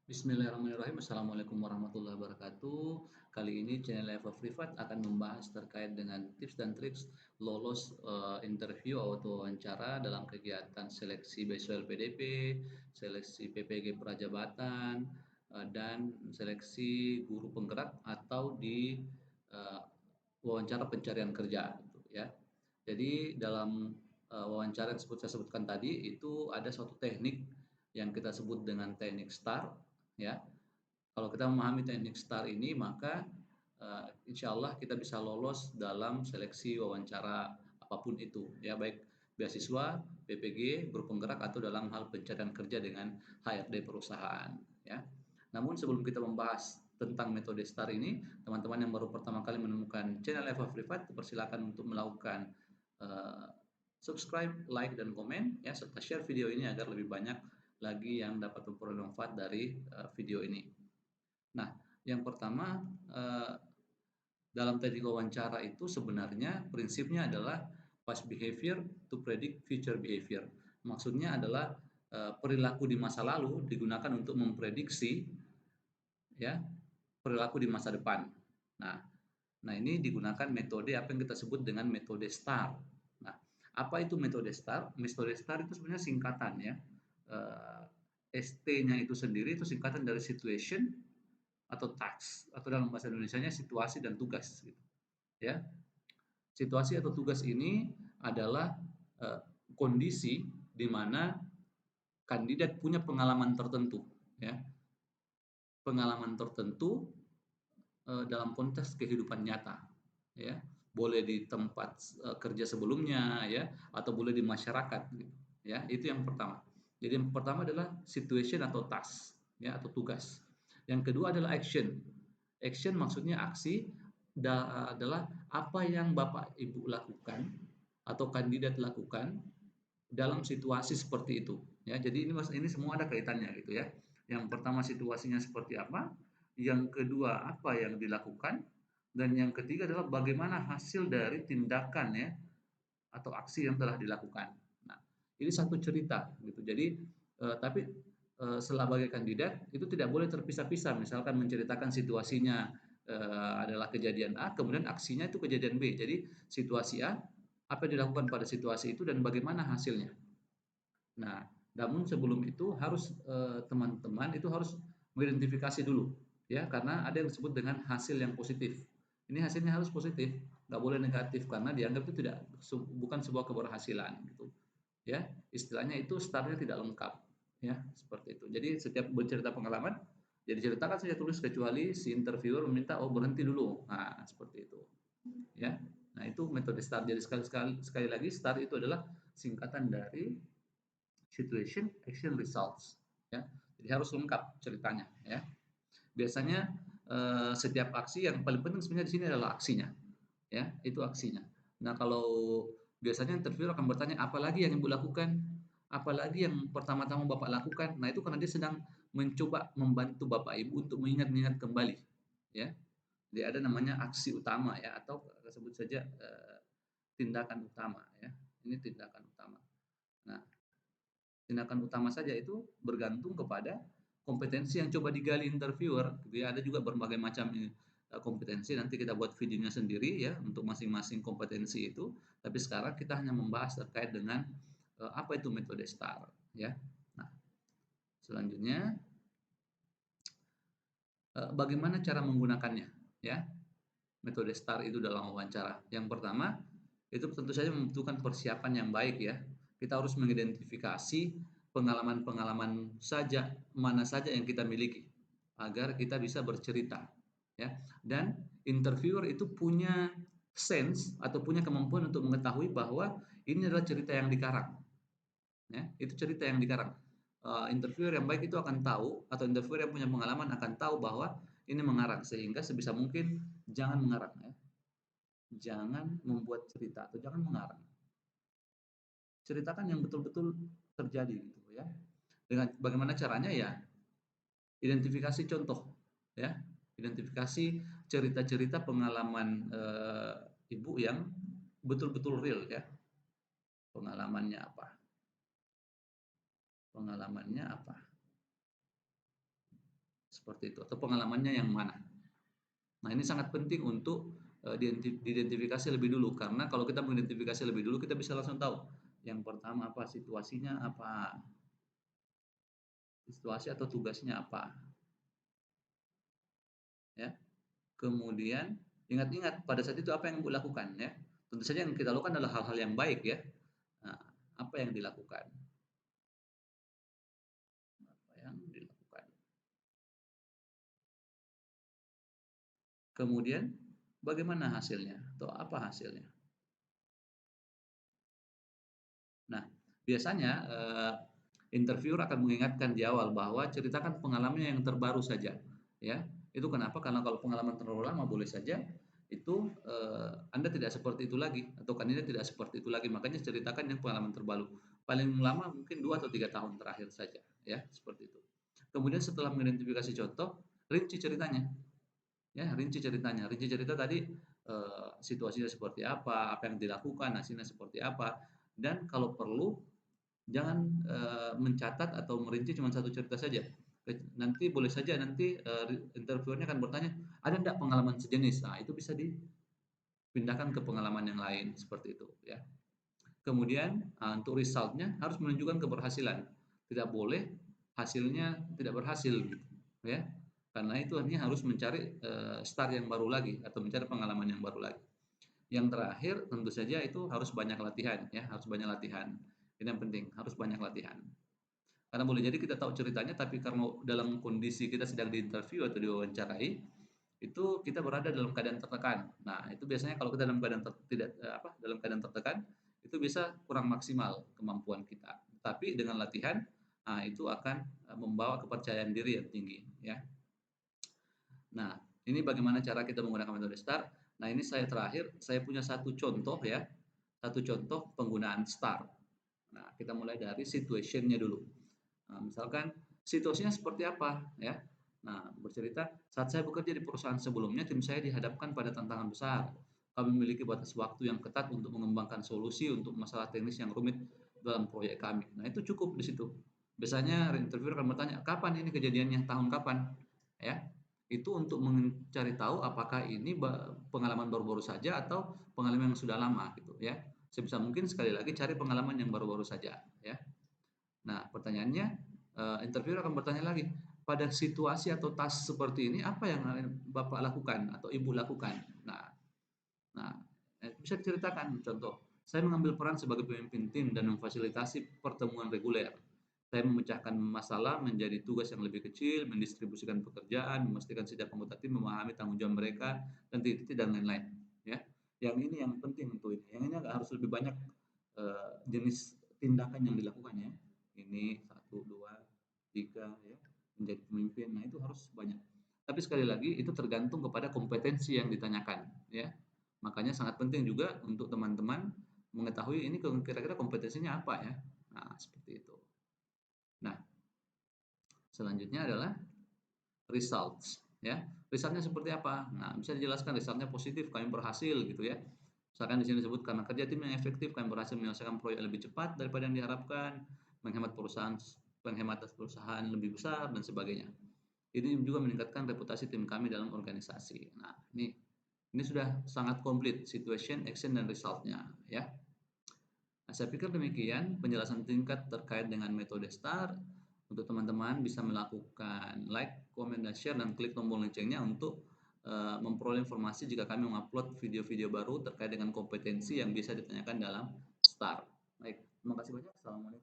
Bismillahirrahmanirrahim. Assalamualaikum warahmatullahi wabarakatuh. Kali ini channel Eva Privat akan membahas terkait dengan tips dan triks lolos interview atau wawancara dalam kegiatan seleksi beasiswa LPDP, seleksi PPG Prajabatan, dan seleksi guru penggerak atau di eh, wawancara pencarian kerja, gitu ya. Jadi dalam wawancara yang saya sebutkan tadi itu ada suatu teknik yang kita sebut dengan teknik STAR, ya. Kalau kita memahami teknik STAR ini, maka insya Allah kita bisa lolos dalam seleksi wawancara apapun itu, ya, baik beasiswa, PPG, guru penggerak, atau dalam hal pencarian kerja dengan HRD perusahaan, ya. Namun sebelum kita membahas tentang metode STAR ini, teman-teman yang baru pertama kali menemukan channel Eva Privat, persilakan untuk melakukan eh, subscribe, like, dan komen, ya, serta share video ini agar lebih banyak lagi yang dapat memperoleh manfaat dari video ini. Nah, yang pertama, dalam teknik wawancara itu sebenarnya prinsipnya adalah past behavior to predict future behavior. Maksudnya adalah perilaku di masa lalu digunakan untuk memprediksi, ya, perilaku di masa depan. Nah, nah ini digunakan metode apa yang kita sebut dengan metode STAR. Nah, apa itu metode STAR? Metode STAR itu sebenarnya singkatan, ya. ST-nya itu sendiri itu singkatan dari situation atau task, atau dalam bahasa Indonesianya situasi dan tugas, gitu, ya. Situasi atau tugas ini adalah eh, kondisi di mana kandidat punya pengalaman tertentu, ya, pengalaman tertentu dalam konteks kehidupan nyata, ya, boleh di tempat kerja sebelumnya, ya, atau boleh di masyarakat, gitu, ya. Itu yang pertama. Jadi yang pertama adalah situation atau task, ya, atau tugas. Yang kedua adalah action. Action maksudnya aksi, adalah apa yang Bapak Ibu lakukan atau kandidat lakukan dalam situasi seperti itu, ya. Jadi ini semua ada kaitannya, gitu ya. Yang pertama situasinya seperti apa, yang kedua apa yang dilakukan, dan yang ketiga adalah bagaimana hasil dari tindakan, ya, atau aksi yang telah dilakukan. Nah, ini satu cerita, gitu. Jadi tapi sebagai kandidat itu tidak boleh terpisah-pisah. Misalkan menceritakan situasinya adalah kejadian A, kemudian aksinya itu kejadian B. Jadi situasi A, apa yang dilakukan pada situasi itu dan bagaimana hasilnya. Nah, namun sebelum itu harus teman-teman itu harus mengidentifikasi dulu, ya, karena ada yang disebut dengan hasil yang positif. Ini hasilnya harus positif, nggak boleh negatif karena dianggap itu tidak bukan sebuah keberhasilan, gitu, ya. Istilahnya itu startnya tidak lengkap, ya, seperti itu. Jadi setiap bercerita pengalaman, jadi ceritakan saja, tulis, kecuali si interviewer meminta oh berhenti dulu. Nah, seperti itu, ya. Nah, itu metode STAR. Jadi sekali lagi STAR itu adalah singkatan dari situation, action, results, ya. Jadi harus lengkap ceritanya, ya. Biasanya setiap aksi yang paling penting sebenarnya di sini adalah aksinya, ya, itu aksinya. Nah, kalau biasanya interviewer akan bertanya, apalagi yang Ibu lakukan? Apalagi yang pertama-tama Bapak lakukan? Nah, itu karena dia sedang mencoba membantu Bapak Ibu untuk mengingat-ingat kembali, ya. Jadi ada namanya aksi utama, ya, atau sebut saja tindakan utama, ya. Ini tindakan utama. Nah, tindakan utama saja itu bergantung kepada kompetensi yang coba digali interviewer, gitu ya. Ada juga berbagai macam kompetensi, nanti kita buat videonya sendiri, ya, untuk masing-masing kompetensi itu. Tapi sekarang kita hanya membahas terkait dengan apa itu metode STAR, ya. Nah, selanjutnya bagaimana cara menggunakannya, ya. Metode STAR itu dalam wawancara. Yang pertama, itu tentu saja membutuhkan persiapan yang baik, ya. Kita harus mengidentifikasi pengalaman-pengalaman mana saja yang kita miliki agar kita bisa bercerita, ya. Dan interviewer itu punya sense atau punya kemampuan untuk mengetahui bahwa ini adalah cerita yang dikarang, ya. Itu cerita yang dikarang. Interviewer yang baik itu akan tahu, atau interviewer yang punya pengalaman akan tahu bahwa ini mengarang, sehingga sebisa mungkin jangan mengarang, ya. Jangan membuat cerita atau jangan mengarang. Ceritakan yang betul-betul terjadi, gitu ya. Dengan bagaimana caranya, ya, identifikasi contoh, ya. Identifikasi cerita-cerita pengalaman Ibu yang betul-betul real, ya. Pengalamannya apa? Pengalamannya apa? seperti itu, atau pengalamannya yang mana. Nah, ini sangat penting untuk diidentifikasi lebih dulu, karena kalau kita mengidentifikasi lebih dulu kita bisa langsung tahu yang pertama apa, situasinya apa, situasi atau tugasnya apa, ya. Kemudian ingat-ingat pada saat itu apa yang Ibu lakukan, ya. Tentu saja yang kita lakukan adalah hal-hal yang baik, ya. Nah, apa yang dilakukan? Apa yang dilakukan? Kemudian bagaimana hasilnya atau apa hasilnya? Nah, biasanya interviewer akan mengingatkan di awal bahwa ceritakan pengalaman yang terbaru saja, ya. Itu kenapa? Karena kalau pengalaman terlalu lama boleh saja itu Anda tidak seperti itu lagi atau kandidat tidak seperti itu lagi. Makanya ceritakan yang pengalaman terbaru. Paling lama mungkin 2 atau 3 tahun terakhir saja, ya, seperti itu. Kemudian setelah mengidentifikasi contoh, rinci ceritanya. Ya, rinci ceritanya. Rinci cerita tadi situasinya seperti apa yang dilakukan, hasilnya seperti apa, dan kalau perlu jangan mencatat atau merinci cuma satu cerita saja. Nanti boleh saja nanti interviewernya akan bertanya, ada enggak pengalaman sejenis? Nah, itu bisa dipindahkan ke pengalaman yang lain seperti itu, ya. Kemudian untuk resultnya harus menunjukkan keberhasilan. Tidak boleh hasilnya tidak berhasil, gitu, ya. Karena itu artinya harus mencari start yang baru lagi atau mencari pengalaman yang baru lagi. Yang terakhir tentu saja itu harus banyak latihan, ya, harus banyak latihan. Ini yang penting, harus banyak latihan. Karena boleh jadi kita tahu ceritanya, tapi karena dalam kondisi kita sedang diinterview atau diwawancarai, itu kita berada dalam keadaan tertekan. Nah, itu biasanya kalau kita dalam keadaan tidak dalam keadaan tertekan, itu bisa kurang maksimal kemampuan kita. Tapi dengan latihan, nah, itu akan membawa kepercayaan diri yang tinggi, ya. Nah, ini bagaimana cara kita menggunakan metode STAR. Nah, ini saya terakhir, saya punya satu contoh, ya, satu contoh penggunaan STAR. Nah, kita mulai dari situation-nya dulu. Nah, misalkan situasinya seperti apa, ya. Nah, bercerita, saat saya bekerja di perusahaan sebelumnya, tim saya dihadapkan pada tantangan besar. Kami memiliki batas waktu yang ketat untuk mengembangkan solusi untuk masalah teknis yang rumit dalam proyek kami. Nah, itu cukup di situ. Biasanya interviewer akan bertanya, kapan ini kejadiannya, tahun kapan, ya. Itu untuk mencari tahu apakah ini pengalaman baru-baru saja atau pengalaman yang sudah lama, gitu, ya. Sebisa mungkin sekali lagi cari pengalaman yang baru-baru saja, ya. Nah, pertanyaannya, interviewer akan bertanya lagi, pada situasi atau task seperti ini apa yang Bapak lakukan atau Ibu lakukan? Nah, nah, bisa diceritakan contoh, saya mengambil peran sebagai pemimpin tim dan memfasilitasi pertemuan reguler. Saya memecahkan masalah menjadi tugas yang lebih kecil, mendistribusikan pekerjaan, memastikan setiap anggota tim memahami tanggung jawab mereka, dan titik dan lain-lain. Ya, yang ini yang penting untuk ini. Yang ini agak harus lebih banyak jenis tindakan yang dilakukan, ya. Ini 1, 2, 3, ya, menjadi pemimpin. Nah, itu harus banyak. Tapi sekali lagi itu tergantung kepada kompetensi yang ditanyakan, ya. Makanya sangat penting juga untuk teman-teman mengetahui ini kira-kira kompetensinya apa, ya. Nah, seperti itu. Nah, selanjutnya adalah results, ya. Resultnya seperti apa? Nah, bisa dijelaskan resultnya positif, kami berhasil, gitu, ya. Misalkan di sini disebut karena kerja tim yang efektif, kami berhasil menyelesaikan proyek lebih cepat daripada yang diharapkan, menghemat penghematan perusahaan lebih besar dan sebagainya. Ini juga meningkatkan reputasi tim kami dalam organisasi. Nah, ini sudah sangat komplit situation, action, dan resultnya, ya. Nah, saya pikir demikian penjelasan singkat terkait dengan metode STAR. Untuk teman-teman bisa melakukan like, comment, dan share, dan klik tombol loncengnya untuk memperoleh informasi jika kami mengupload video-video baru terkait dengan kompetensi yang bisa ditanyakan dalam STAR. Baik, terima kasih banyak. Assalamualaikum.